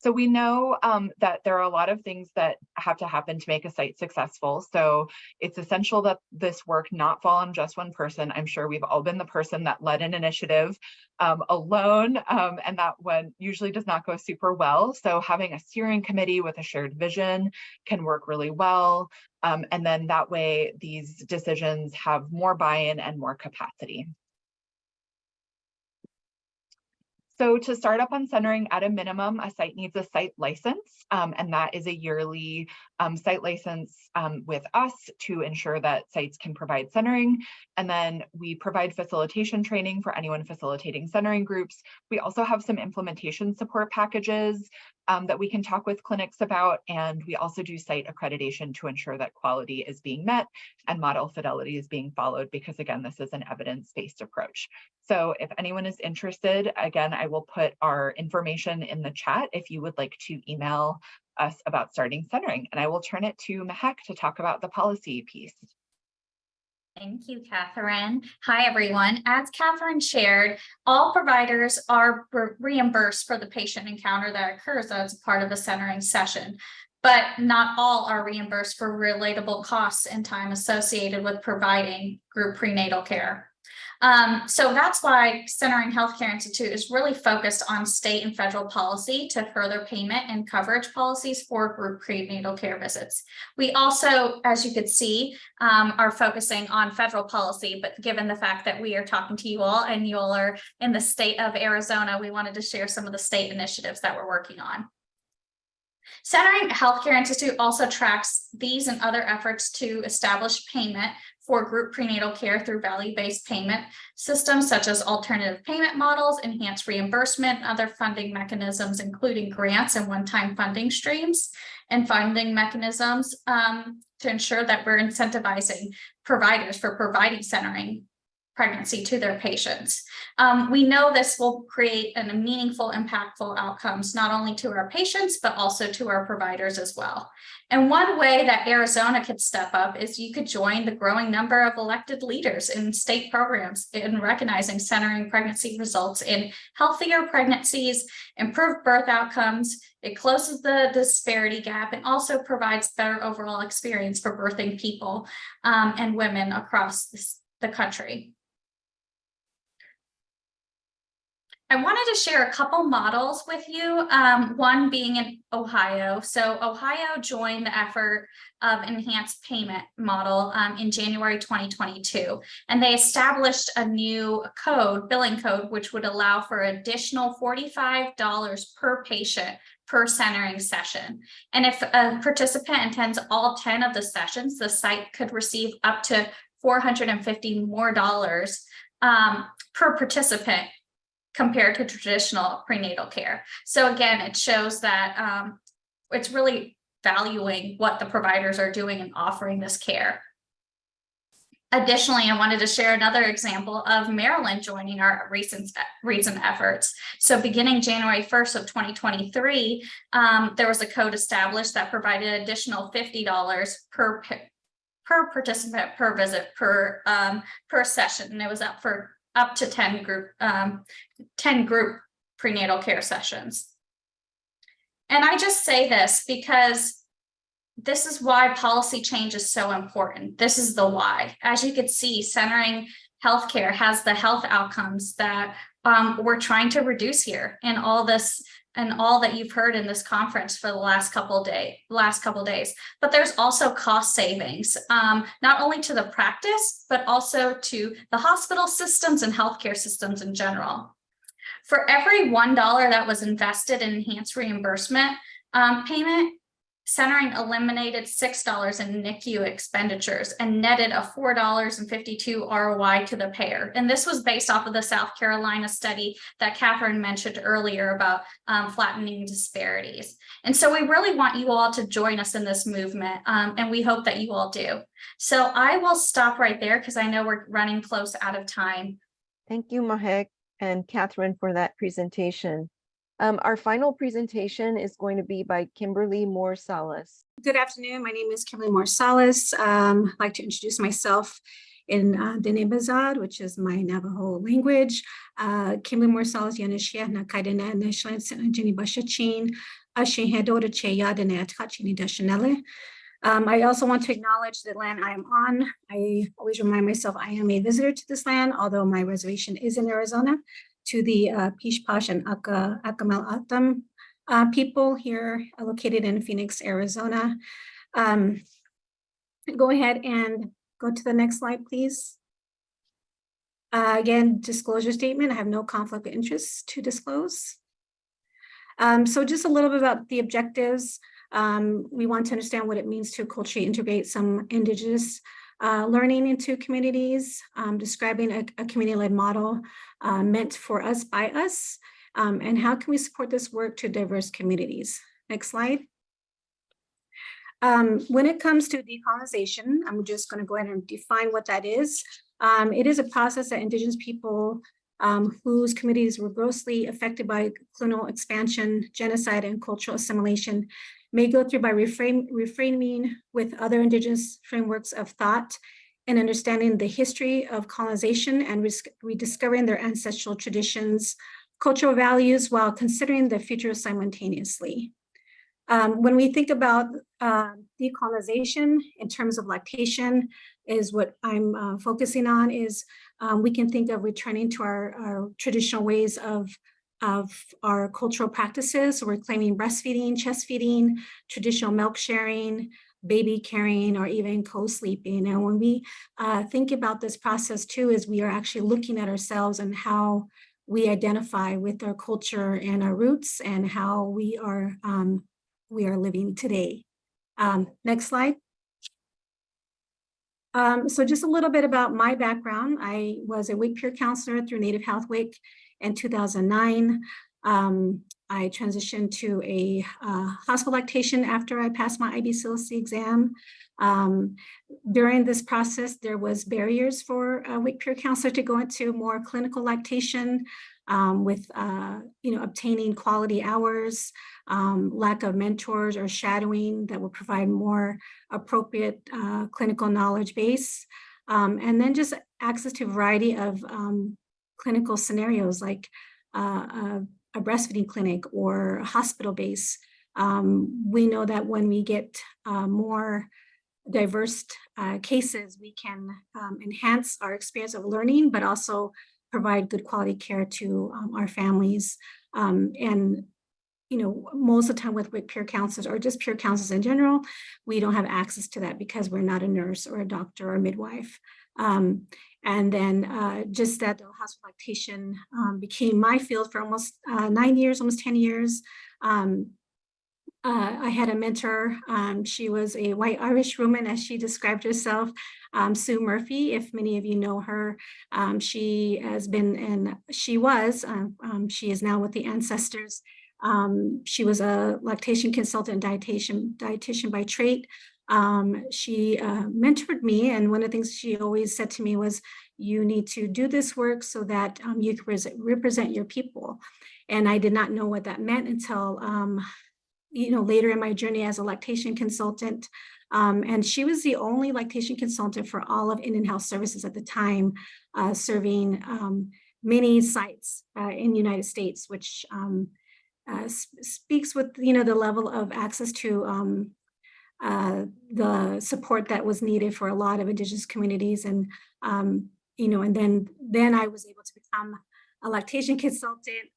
So we know that there are a lot of things that have to happen to make a site successful. So it's essential that this work not fall on just one person. I'm sure we've all been the person that led an initiative alone, and that one usually does not go super well. So having a steering committee with a shared vision can work really well. And then that way, these decisions have more buy-in and more capacity. So to start up on centering, at a minimum, a site needs a site license, and that is a yearly site license with us to ensure that sites can provide centering. And then we provide facilitation training for anyone facilitating centering groups. We also have some implementation support packages that we can talk with clinics about, and we also do site accreditation to ensure that quality is being met and model fidelity is being followed, because again, this is an evidence-based approach. So if anyone is interested, again, I will put our information in the chat if you would like to email us about starting centering, and I will turn it to Mehek to talk about the policy piece. Thank you, Catherine. Hi, everyone. As Catherine shared, all providers are reimbursed for the patient encounter that occurs as part of a centering session, but not all are reimbursed for relatable costs and time associated with providing group prenatal care. So that's why Centering Healthcare Institute is really focused on state and federal policy to further payment and coverage policies for group prenatal care visits. We also, as you could see, are focusing on federal policy, but given the fact that we are talking to you all and you all are in the state of Arizona, we wanted to share some of the state initiatives that we're working on. Centering Healthcare Institute also tracks these and other efforts to establish payment for group prenatal care through value-based payment systems such as alternative payment models, enhanced reimbursement, and other funding mechanisms, including grants and one-time funding streams and funding mechanisms to ensure that we're incentivizing providers for providing centering pregnancy to their patients. We know this will create a meaningful, impactful outcomes, not only to our patients, but also to our providers as well. And one way that Arizona could step up is you could join the growing number of elected leaders in state programs in recognizing centering pregnancy results in healthier pregnancies, improved birth outcomes. It closes the disparity gap and also provides better overall experience for birthing people and women across the country. I wanted to share a couple models with you, one being in Ohio. So Ohio joined the effort of enhanced payment model in January 2022, and they established a new code, billing code, which would allow for additional $45 per patient per centering session. And if a participant attends all 10 of the sessions, the site could receive up to $450 more per participant compared to traditional prenatal care. So again, it shows that it's really valuing what the providers are doing and offering this care. Additionally, I wanted to share another example of Maryland joining our recent efforts. So beginning January 1st of 2023, there was a code established that provided additional $50 per participant per visit per session, and it was up to 10 group prenatal care sessions. And I just say this because this is why policy change is so important. This is the why. As you can see, centering healthcare has the health outcomes that we're trying to reduce here, and all this and all that you've heard in this conference for the last couple days. But there's also cost savings, not only to the practice, but also to the hospital systems and healthcare systems in general. For every $1 that was invested in enhanced reimbursement payment, centering eliminated $6 in NICU expenditures and netted a $4.52 ROI to the payer. And this was based off of the South Carolina study that Catherine mentioned earlier about flattening disparities. And so we really want you all to join us in this movement, and we hope that you all do. So I will stop right there because I know we're running close out of time. Thank you, Mahek and Catherine, for that presentation. Our final presentation is going to be by Kimberly Moore-Salas. Good afternoon. My name is Kimberly Moore-Salas. I'd like to introduce myself in Dene Bazad, which is my Navajo language. Kimberly Moore-Salas Yanishia Nakaidena Nashlan Jini Bashachin, Ashihedo Cheya Dene Atkachini Dashanele. I also want to acknowledge the land I am on. I always remind myself I am a visitor to this land, although my reservation is in Arizona, to the Pishpash and Akamal Atam people here located in Phoenix, Arizona. Go ahead and go to the next slide, please. Again, disclosure statement. I have no conflict of interest to disclose. So just a little bit about the objectives. We want to understand what it means to culturally integrate some Indigenous learning into communities, describing a community-led model meant for us by us, and how can we support this work to diverse communities. Next slide. When it comes to decolonization, I'm just going to go ahead and define what that is. It is a process that Indigenous people whose communities were grossly affected by colonial expansion, genocide, and cultural assimilation may go through by reframing with other Indigenous frameworks of thought and understanding the history of colonization and rediscovering their ancestral traditions, cultural values, while considering the future simultaneously. When we think about decolonization in terms of lactation, is what I'm focusing on, is we can think of returning to our traditional ways of our cultural practices. So we're claiming breastfeeding, chest feeding, traditional milk sharing, baby carrying, or even co-sleeping. And when we think about this process too, is we are actually looking at ourselves and how we identify with our culture and our roots and how we are living today. Next slide. So just a little bit about my background. I was a WIC peer counselor through Native Health WIC in 2009. I transitioned to a hospital lactation after I passed my IB-CLC exam. During this process, there was barriers for a WIC peer counselor to go into more clinical lactation with obtaining quality hours, lack of mentors or shadowing that would provide more appropriate clinical knowledge base, and then just access to a variety of clinical scenarios like a breastfeeding clinic or a hospital base. We know that when we get more diverse cases, we can enhance our experience of learning, but also provide good quality care to our families. And most of the time with peer counselors or just peer counselors in general, we don't have access to that because we're not a nurse or a doctor or a midwife. And then just that hospital lactation became my field for almost 9 years, almost 10 years. I had a mentor. She was a white Irish woman, as she described herself, Sue Murphy. If many of you know her, she has been, and she is now with the Ancestors. She was a lactation consultant, dietitian by trade. She mentored me, and one of the things she always said to me was, you need to do this work so that you can represent your people. And I did not know what that meant until later in my journey as a lactation consultant. And she was the only lactation consultant for all of Indian Health Services at the time, serving many sites in the United States, which speaks with the level of access to the support that was needed for a lot of Indigenous communities. And and then I was able to become a lactation consultant,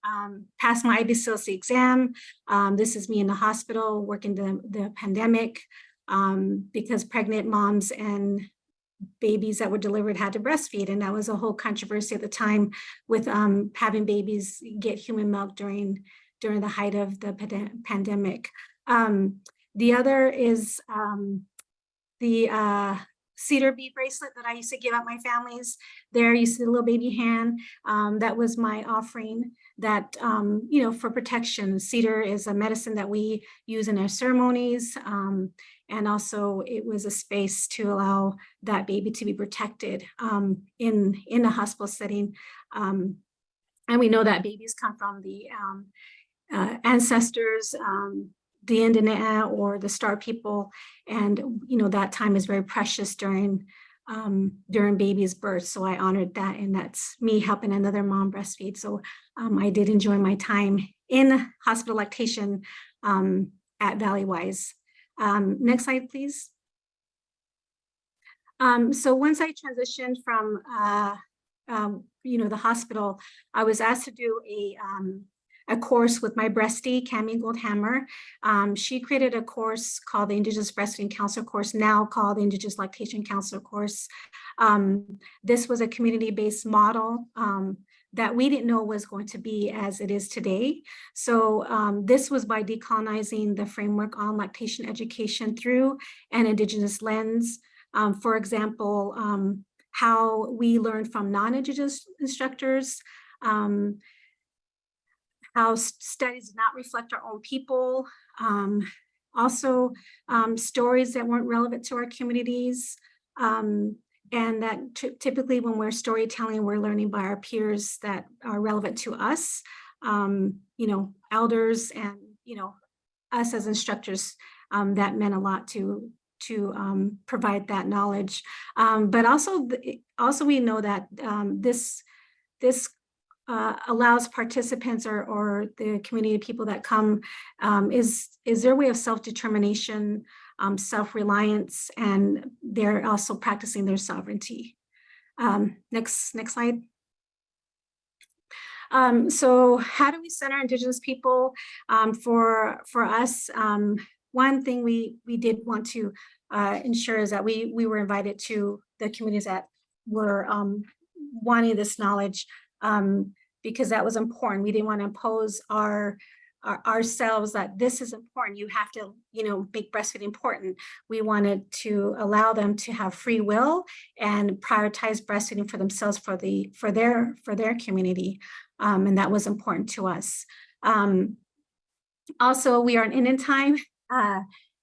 passed my IB-CLC exam. This is me in the hospital working the pandemic, because pregnant moms and babies that were delivered had to breastfeed. And that was a whole controversy at the time with having babies get human milk during the height of the pandemic. The other is the cedar bead bracelet that I used to give out my families. There you see the little baby hand. That was my offering that, for protection. Cedar is a medicine that we use in our ceremonies. And also it was a space to allow that baby to be protected in the hospital setting. And we know that babies come from the ancestors, the Indiana or the Star people, and that time is very precious during baby's birth. So I honored that, and that's me helping another mom breastfeed. So I did enjoy my time in hospital lactation at Valleywise. Next slide, please. So once I transitioned from the hospital, I was asked to do a course with my breastie, Cammie Goldhammer. She created a course called the Indigenous Breastfeeding Counselor course, now called the Indigenous Lactation Counselor course. This was a community-based model that we didn't know was going to be as it is today. So this was by decolonizing the framework on lactation education through an Indigenous lens. For example, how we learn from non-Indigenous instructors, how studies did not reflect our own people, also stories that weren't relevant to our communities, and that typically when we're storytelling, we're learning by our peers that are relevant to us, elders and, us as instructors, that meant a lot to provide that knowledge. But also we know that this allows participants or the community of people that come is their way of self-determination, self-reliance, and they're also practicing their sovereignty. Next slide. So how do we center Indigenous people? For us, one thing we did want to ensure is that we were invited to the communities that were wanting this knowledge, because that was important. We didn't want to impose ourselves that this is important. You have to, make breastfeeding important. We wanted to allow them to have free will and prioritize breastfeeding for themselves, for their community, and that was important to us. Also, we are an in time.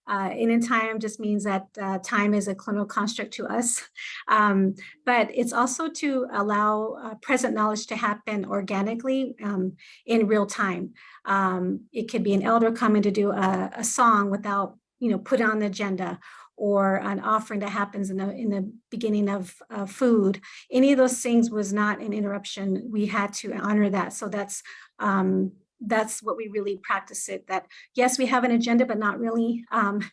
In time just means that time is a clinical construct to us, but it's also to allow present knowledge to happen organically in real time. It could be an elder coming to do a song without, put on the agenda, or an offering that happens in the beginning of food. Any of those things was not an interruption. We had to honor that. So that's what we really practice it, that yes, we have an agenda, but not really.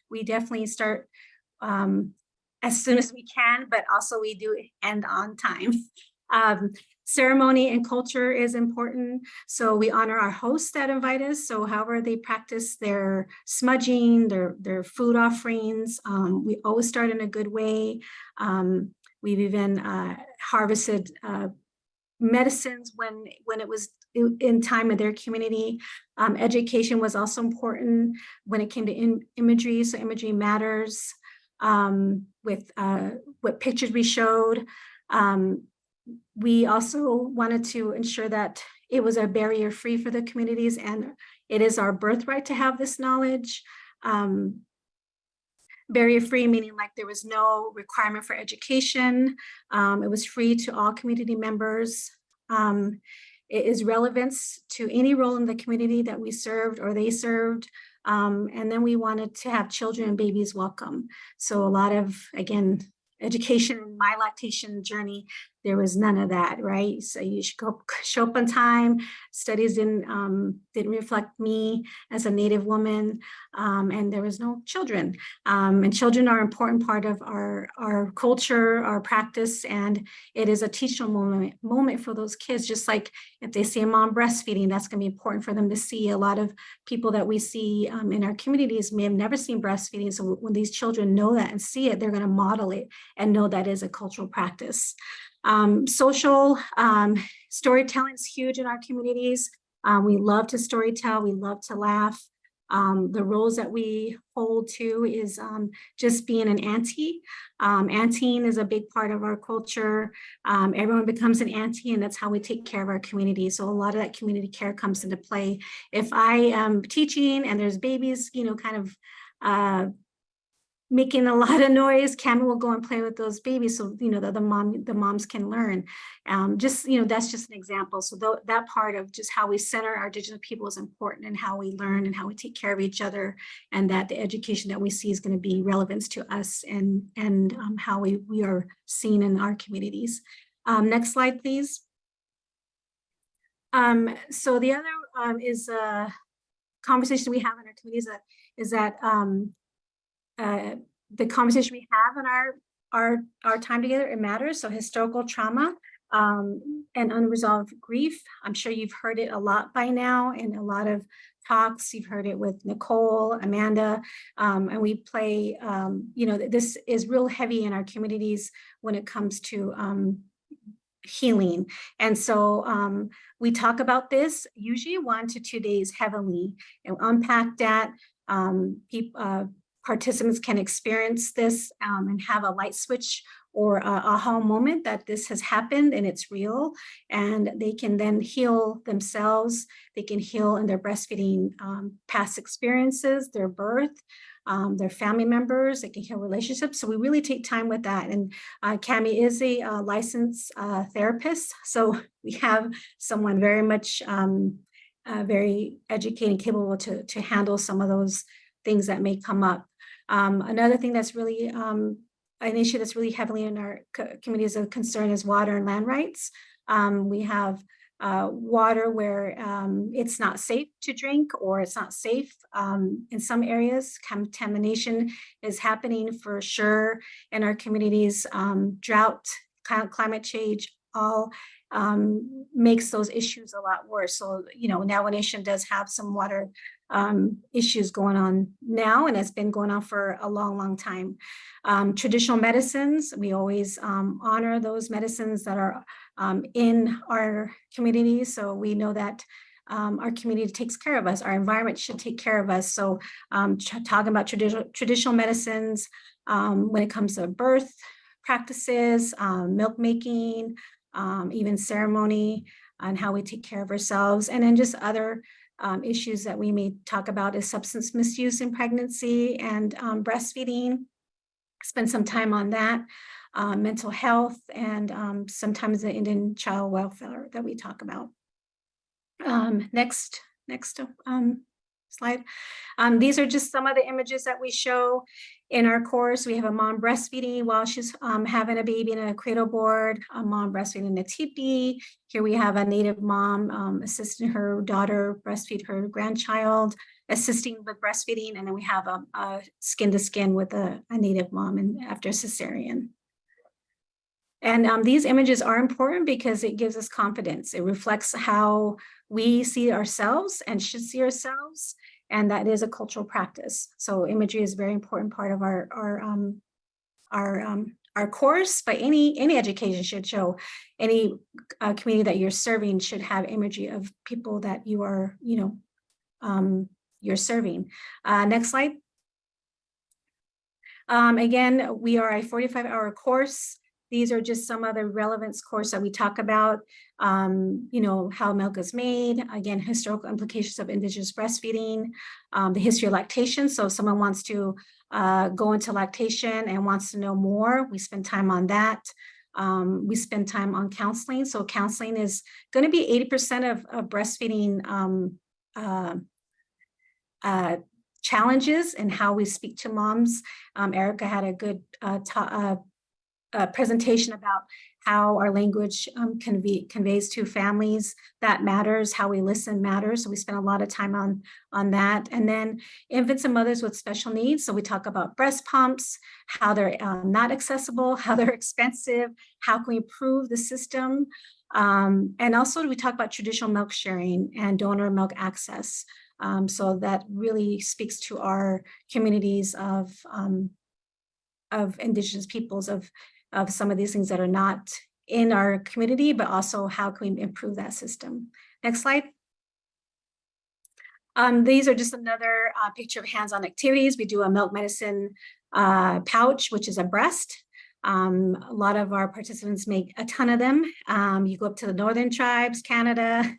We definitely start as soon as we can, but also we do end on time. Ceremony and culture is important. So we honor our hosts that invite us. So however they practice their smudging, their food offerings, we always start in a good way. We've even harvested medicines when it was in time of their community. Education was also important when it came to imagery. So imagery matters with what pictures we showed. We also wanted to ensure that it was a barrier free for the communities, and it is our birthright to have this knowledge. Barrier free meaning like there was no requirement for education. It was free to all community members. It is relevance to any role in the community that we served or they served. And then we wanted to have children and babies welcome. So a lot of, again, education in my lactation journey, there was none of that, right? So you should show up on time. Studies didn't reflect me as a Native woman, and there was no children. And children are an important part of our culture, our practice, and it is a teachable moment for those kids. Just like if they see a mom breastfeeding, that's going to be important for them to see. A lot of people that we see in our communities may have never seen breastfeeding. So when these children know that and see it, they're going to model it and know that is a cultural practice. Social storytelling is huge in our communities. We love to storytell, we love to laugh. The roles that we hold to is just being an auntie. Auntieing is a big part of our culture. Everyone becomes an auntie, and that's how we take care of our community. So a lot of that community care comes into play. If I am teaching and there's babies, kind of making a lot of noise, Cameron will go and play with those babies, so the moms can learn. That's just an example. So that part of just how we center our Indigenous people is important, and how we learn and how we take care of each other, and that the education that we see is going to be relevant to us and how we are seen in our communities. Next slide, please. So the other is a conversation we have in our communities is that the conversation we have in our time together, it matters. So historical trauma and unresolved grief. I'm sure you've heard it a lot by now in a lot of talks. You've heard it with Nicole, Amanda, and we play, this is real heavy in our communities when it comes to healing. And so we talk about this usually 1 to 2 days heavily and unpack that. Participants can experience this and have a light switch or a aha moment that this has happened and it's real, and they can then heal themselves. They can heal in their breastfeeding past experiences, their birth, their family members. They can heal relationships. So we really take time with that. And Cami is a licensed therapist. So we have someone very much very educated and capable to handle some of those things that may come up. Another thing that's really an issue that's really heavily in our communities of concern is water and land rights. We have water where it's not safe to drink or it's not safe. In some areas, contamination is happening for sure in our communities. Drought, climate change, all makes those issues a lot worse. So, you know, now our nation does have some water issues going on now, and it's been going on for a long, long time. Traditional medicines, we always honor those medicines that are in our community. So we know that our community takes care of us. Our environment should take care of us. So talking about traditional medicines when it comes to birth practices, milk making, even ceremony, and how we take care of ourselves. And then just other issues that we may talk about is substance misuse in pregnancy and breastfeeding. Spend some time on that, mental health, and sometimes the Indian child welfare that we talk about. Next slide. These are just some of the images that we show in our course. We have a mom breastfeeding while she's having a baby in a cradle board, a mom breastfeeding in a teepee. Here we have a Native mom assisting her daughter breastfeed her grandchild, assisting with breastfeeding, and then we have a skin to skin with a Native mom and after cesarean. And these images are important because it gives us confidence. It reflects how we see ourselves and should see ourselves, and that is a cultural practice. So imagery is a very important part of our course, but any education should show. Any community that you're serving should have imagery of people that you are, you're serving. Next slide. Again, we are a 45-hour course. These are just some of the relevance course that we talk about, how milk is made, again, historical implications of Indigenous breastfeeding, the history of lactation. So if someone wants to go into lactation and wants to know more, we spend time on that. We spend time on counseling. So counseling is going to be 80% of breastfeeding challenges and how we speak to moms. Erica had a good presentation about how our language conveys to families. That matters. How we listen matters. So we spend a lot of time on that. And then infants and mothers with special needs. So we talk about breast pumps, how they're not accessible, how they're expensive, how can we improve the system. And also we talk about traditional milk sharing and donor milk access. So that really speaks to our communities of Indigenous peoples, of some of these things that are not in our community, but also how can we improve that system. Next slide. These are just another picture of hands-on activities. We do a milk medicine pouch, which is a breast. A lot of our participants make a ton of them. You go up to the northern tribes, Canada,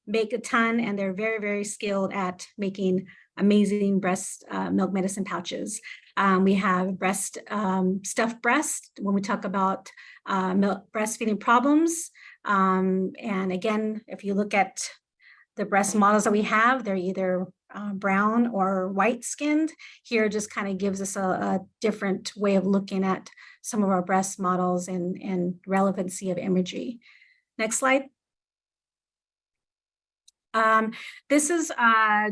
make a ton, and they're very, very skilled at making amazing breast milk medicine pouches. We have breast, stuffed breast when we talk about milk breastfeeding problems. And again, if you look at the breast models that we have, they're either brown or white skinned. Here just kind of gives us a different way of looking at some of our breast models and relevancy of imagery. Next slide. This is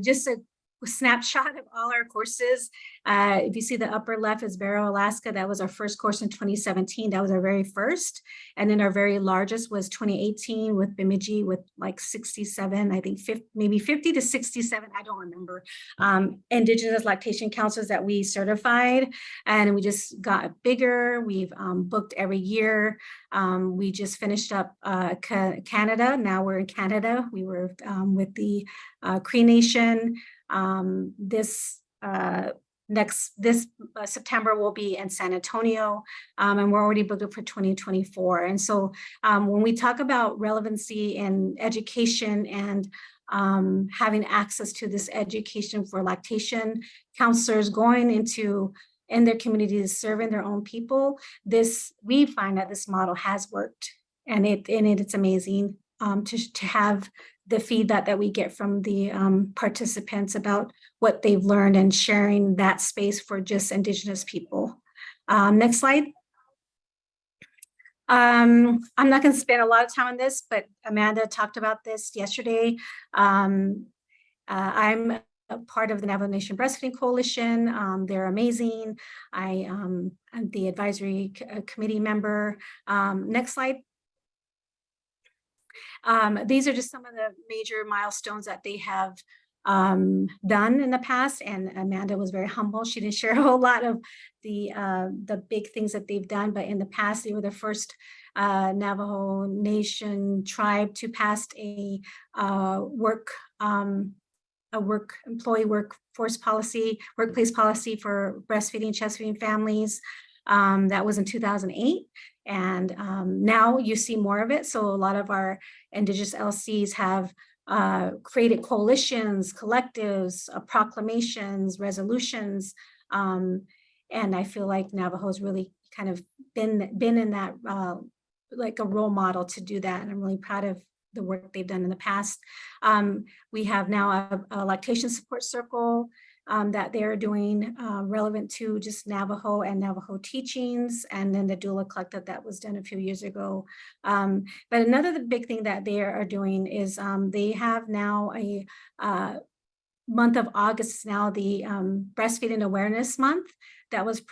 just a snapshot of all our courses. If you see the upper left is Barrow, Alaska. That was our first course in 2017. That was our very first. And then our very largest was 2018 with Bemidji with like 67, I think maybe 50 to 67, I don't remember, Indigenous lactation counselors that we certified. And we just got bigger. We've booked every year. We just finished up Canada. Now we're in Canada. We were with the Cree Nation. This September we'll be in San Antonio, and we're already booked for 2024. And so when we talk about relevancy in education and having access to this education for lactation counselors going in their communities, serving their own people, we find that this model has worked, and it's amazing to have the feedback that we get from the participants about what they've learned and sharing that space for just Indigenous people. Next slide. I'm not going to spend a lot of time on this, but Amanda talked about this yesterday. I'm a part of the Navajo Nation Breastfeeding Coalition. They're amazing. I'm the advisory committee member. Next slide. These are just some of the major milestones that they have done in the past, and Amanda was very humble. She didn't share a whole lot of the big things that they've done, but in the past, they were the first Navajo Nation tribe to pass a employee workforce policy, workplace policy for breastfeeding, chest feeding families. That was in 2008. And now you see more of it. So a lot of our Indigenous LCs have created coalitions, collectives, proclamations, resolutions. And I feel like Navajo's really kind of been in that like a role model to do that. And I'm really proud of the work they've done in the past. We have now a lactation support circle that they're doing relevant to just Navajo and Navajo teachings, and then the doula collective that was done a few years ago. But another big thing that they are doing is they have now a month of August now the Breastfeeding Awareness Month. That was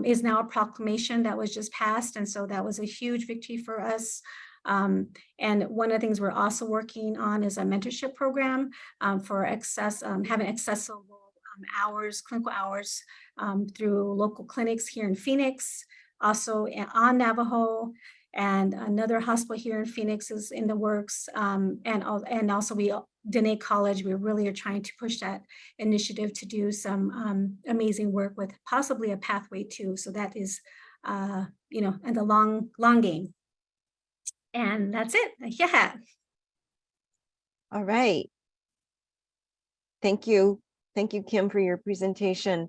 is now a proclamation that was just passed, and so that was a huge victory for us. And one of the things we're also working on is a mentorship program for having accessible hours, clinical hours through local clinics here in Phoenix, also on Navajo, and another hospital here in Phoenix is in the works. And also Dene College, we really are trying to push that initiative to do some amazing work with possibly a pathway too. So that is, in the long game. And that's it. Yeah. All right. Thank you. Thank you, Kim, for your presentation.